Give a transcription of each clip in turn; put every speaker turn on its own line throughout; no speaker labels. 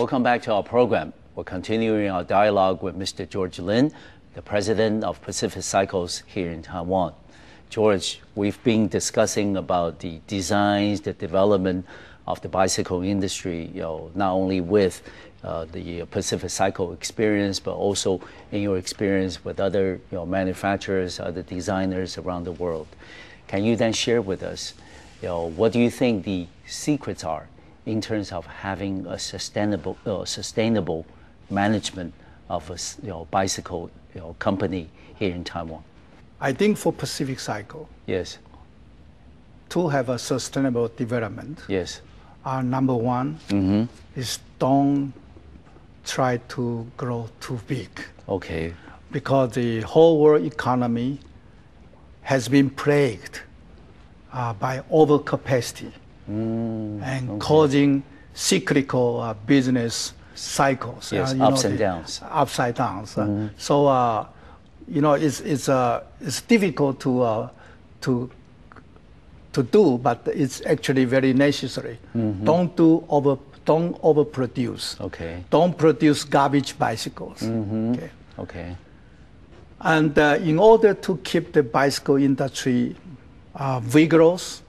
Welcome back to our program. We're continuing our dialogue with Mr. George Lin, the president of Pacific Cycles here in Taiwan. George, we've been discussing about the designs, the development of the bicycle industry, not only with the Pacific Cycle experience, but also in your experience with other manufacturers, other designers around the world. Can you then share with us, what do you think the secrets are in terms of having a sustainable management of a bicycle company here in Taiwan?
I think for Pacific Cycle,
yes,
to have a sustainable development,
yes,
number one is don't try to grow too big.
Okay.
Because the whole world economy has been plagued by overcapacity and causing cyclical business cycles.
Yes, ups and downs.
Upside downs. So, it's difficult to do, but it's actually very necessary. Don't overproduce.
Okay.
Don't produce garbage bicycles.
Okay. Okay.
And in order to keep the bicycle industry vigorous,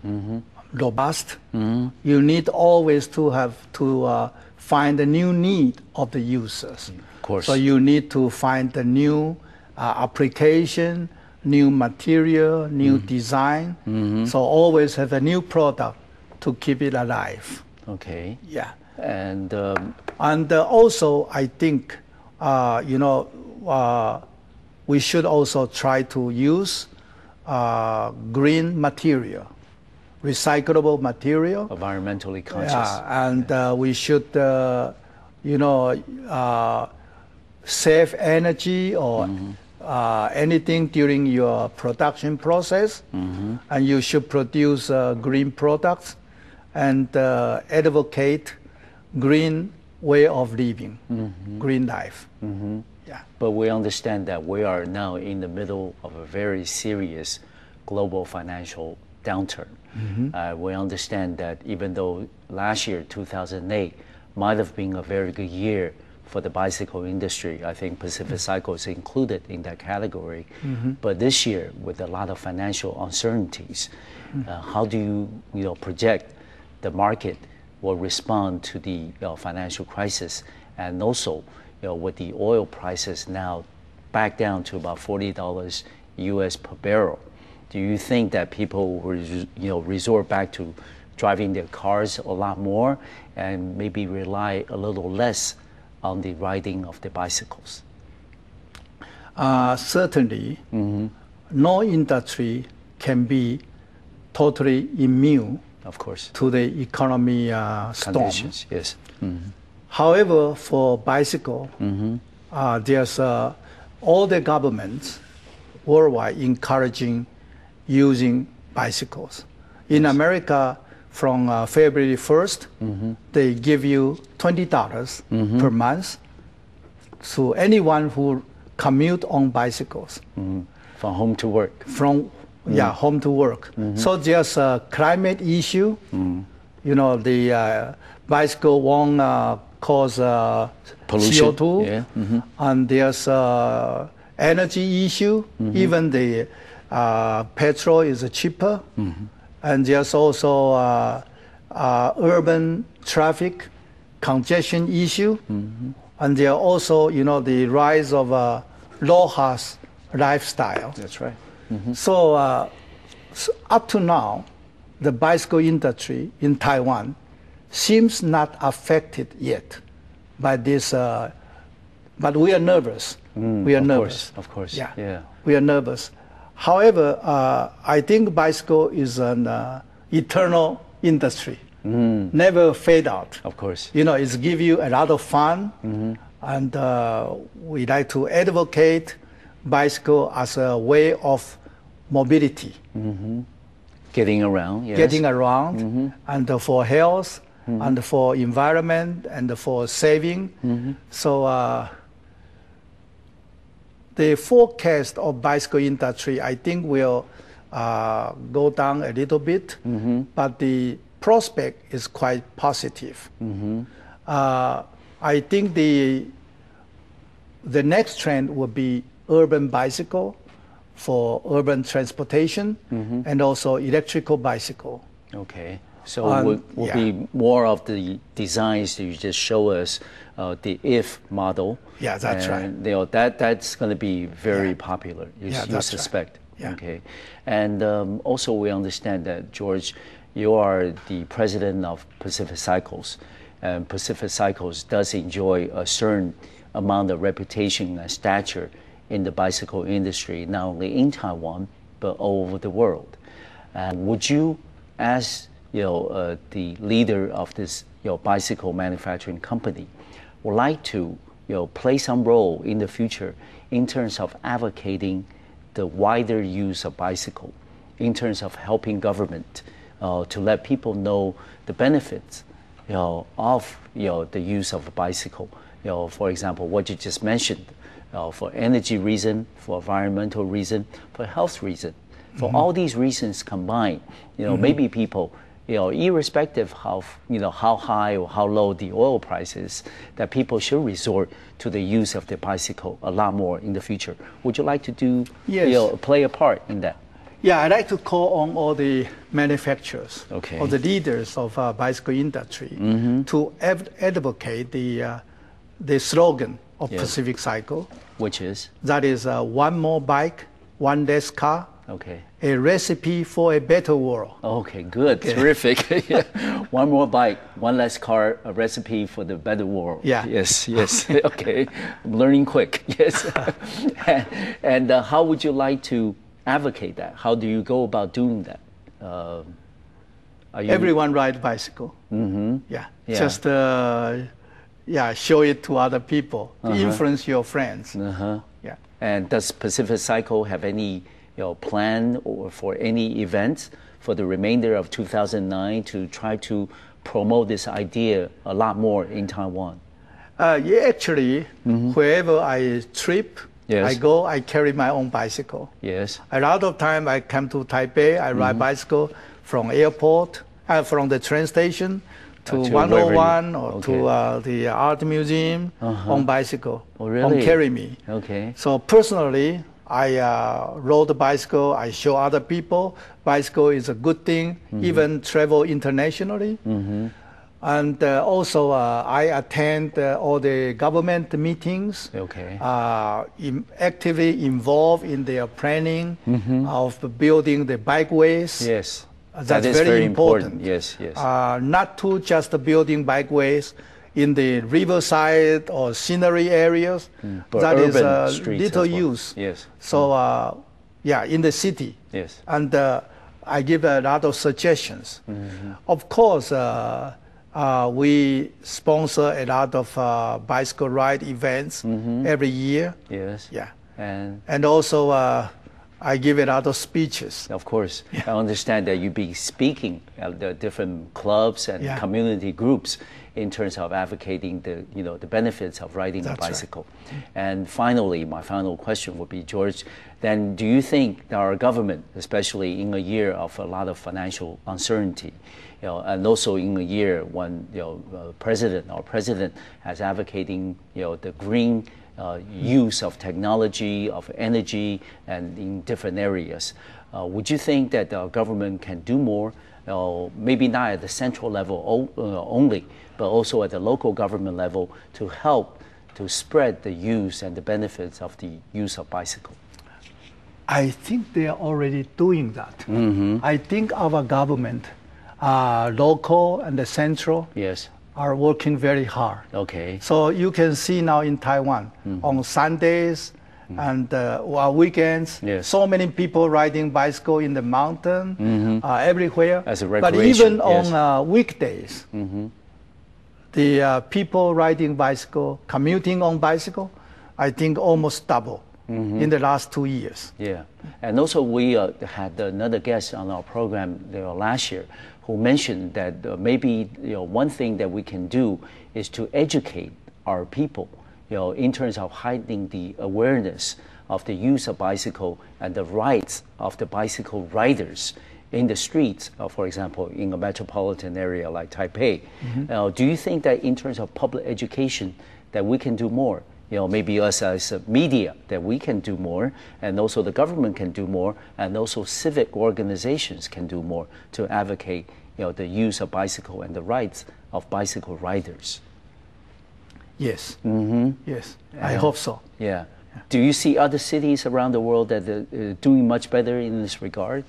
robust, you need always to have to find the new need of the users.
Of course.
So you need to find the new application, new material, new design. So always have a new product to keep it alive.
Okay.
Yeah.
And
also, I think, we should also try to use green material, recyclable material.
Environmentally conscious.
Yeah, and we should, save energy or anything during your production process. And you should produce green products and advocate green way of living, green life. Yeah.
But we understand that we are now in the middle of a very serious global financial downturn. We understand that even though last year, 2008, might have been a very good year for the bicycle industry, I think Pacific Cycle is included in that category. But this year, with a lot of financial uncertainties, how do you project the market will respond to the financial crisis, and also with the oil prices now back down to about $40 US per barrel? Do you think that people will resort back to driving their cars a lot more and maybe rely a little less on the riding of the bicycles?
Certainly, no industry can be totally immune,
of course,
to the economy storm.
Conditions, yes.
However, for bicycle, there's all the governments worldwide encouraging using bicycles. In America, from February 1st, they give you $20 per month to anyone who commute on bicycles.
From home to work.
From home to work. So there's a climate issue. The bicycle won't cause
pollution.
CO2.
Yeah.
And there's energy issue. Even the petrol is cheaper. And there's also urban traffic congestion issue. And there are also, the rise of low-cost lifestyle.
That's right.
So up to now, the bicycle industry in Taiwan seems not affected yet by this, but we are nervous. We are nervous.
Of course.
Yeah. We are nervous. However, I think bicycle is an eternal industry. Never fade out.
Of course.
It's give you a lot of fun, and we like to advocate bicycle as a way of mobility.
Getting around, yes.
Getting around, and for health, and for environment, and for saving. So the forecast of bicycle industry, I think, will go down a little bit, but the prospect is quite positive. I think the next trend will be urban bicycle for urban transportation, and also electrical bicycle.
Okay. So will be more of the designs that you just show us, the IF model.
Yeah, that's right.
You know, that's going to be very popular, you suspect.
Right. Yeah.
Okay. And also we understand that, George, you are the president of Pacific Cycles. And Pacific Cycles does enjoy a certain amount of reputation and stature in the bicycle industry, not only in Taiwan, but all over the world. Would you, as the leader of this bicycle manufacturing company, would like to play some role in the future in terms of advocating the wider use of bicycle, in terms of helping government to let people know the benefits of the use of a bicycle? For example, what you just mentioned, for energy reason, for environmental reason, for health reason. For all these reasons combined, maybe people, irrespective of how high or how low the oil price is, that people should resort to the use of the bicycle a lot more in the future. Would you like to do, play a part in that?
Yeah, I'd like to call on all the manufacturers or the leaders of bicycle industry to advocate the slogan of Pacific Cycle,
which is?
That is one more bike, one less car.
Okay.
A recipe for a better world.
Okay, good, terrific. One more bike, one less car, a recipe for the better world.
Yeah.
Yes. Okay, I'm learning quick. Yes. And how would you like to advocate that? How do you go about doing that?
Everyone ride bicycle. Yeah. Just show it to other people, to influence your friends. Yeah.
And does Pacific Cycle have any plan or for any events for the remainder of 2009 to try to promote this idea a lot more in Taiwan?
Actually, wherever I trip, I go, I carry my own bicycle.
Yes.
A lot of time I come to Taipei, I ride bicycle from airport, from the train station to 101 or to the art museum on bicycle.
Oh, really?
On carry me.
Okay.
So personally, I rode the bicycle. I show other people bicycle is a good thing. Even travel internationally. And also I attend all the government meetings.
Okay.
Actively involved in their planning of building the bikeways.
Yes.
That's very important.
Yes.
Not to just building bikeways in the riverside or scenery areas. That is little use.
Yes.
So in the city.
Yes.
And I give a lot of suggestions. Of course, we sponsor a lot of bicycle ride events every year.
Yes.
Yeah.
And
also I give a lot of speeches.
Of course. I understand that you be speaking at the different clubs and community groups in terms of advocating the benefits of riding a bicycle.
Right.
And finally, my final question would be, George, then do you think that our government, especially in a year of a lot of financial uncertainty, and also in a year when our president has advocating the green use of technology, of energy, and in different areas, would you think that our government can do more? Maybe not at the central level only, but also at the local government level to help to spread the use and the benefits of the use of bicycle?
I think they are already doing that. I think our government, local and the central, are working very hard.
Okay.
So you can see now in Taiwan, on Sundays and weekends, so many people riding bicycle in the mountain, everywhere.
As a
recreation. But even on weekdays, the people riding bicycle, commuting on bicycle, I think almost double in the last 2 years.
Yeah, and also we had another guest on our program last year who mentioned that maybe one thing that we can do is to educate our people, in terms of heightening the awareness of the use of bicycle and the rights of the bicycle riders in the streets, for example, in a metropolitan area like Taipei. Do you think that in terms of public education that we can do more? Maybe us as media, that we can do more, and also the government can do more, and also civic organizations can do more to advocate, the use of bicycle and the rights of bicycle riders.
Yes. Yes, I hope so.
Yeah. Do you see other cities around the world that are doing much better in this regard?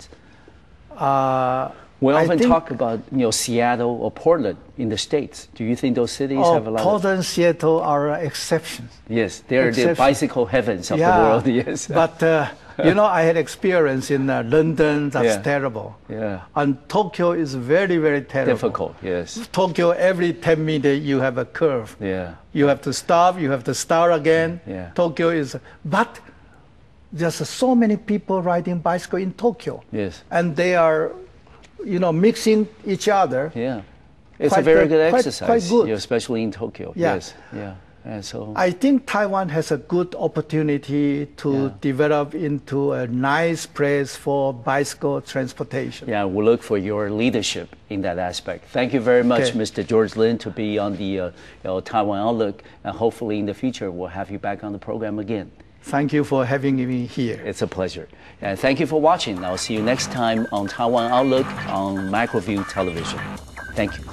We often talk about Seattle or Portland in the States. Do you think those cities have a lot?
Portland, Seattle are exceptions.
Yes, they're the bicycle heavens of the world. Yes,
but I had experience in London. That's terrible.
Yeah,
and Tokyo is very, very terrible.
Difficult. Yes.
Tokyo, every 10 minutes you have a curve.
Yeah.
You have to stop. You have to start again.
Yeah.
Tokyo is, but there's so many people riding bicycle in Tokyo.
Yes.
And they are, mixing each other.
Yeah, it's a very good exercise.
Quite good.
Especially in Tokyo.
Yeah.
Yes. Yeah. And so
I think Taiwan has a good opportunity to develop into a nice place for bicycle transportation.
Yeah, we look for your leadership in that aspect. Thank you very much, Mr. George Lin, to be on the Taiwan Outlook, and hopefully in the future we'll have you back on the program again.
Thank you for having me here.
It's a pleasure. And thank you for watching. I'll see you next time on Taiwan Outlook on Macroview Television. Thank you.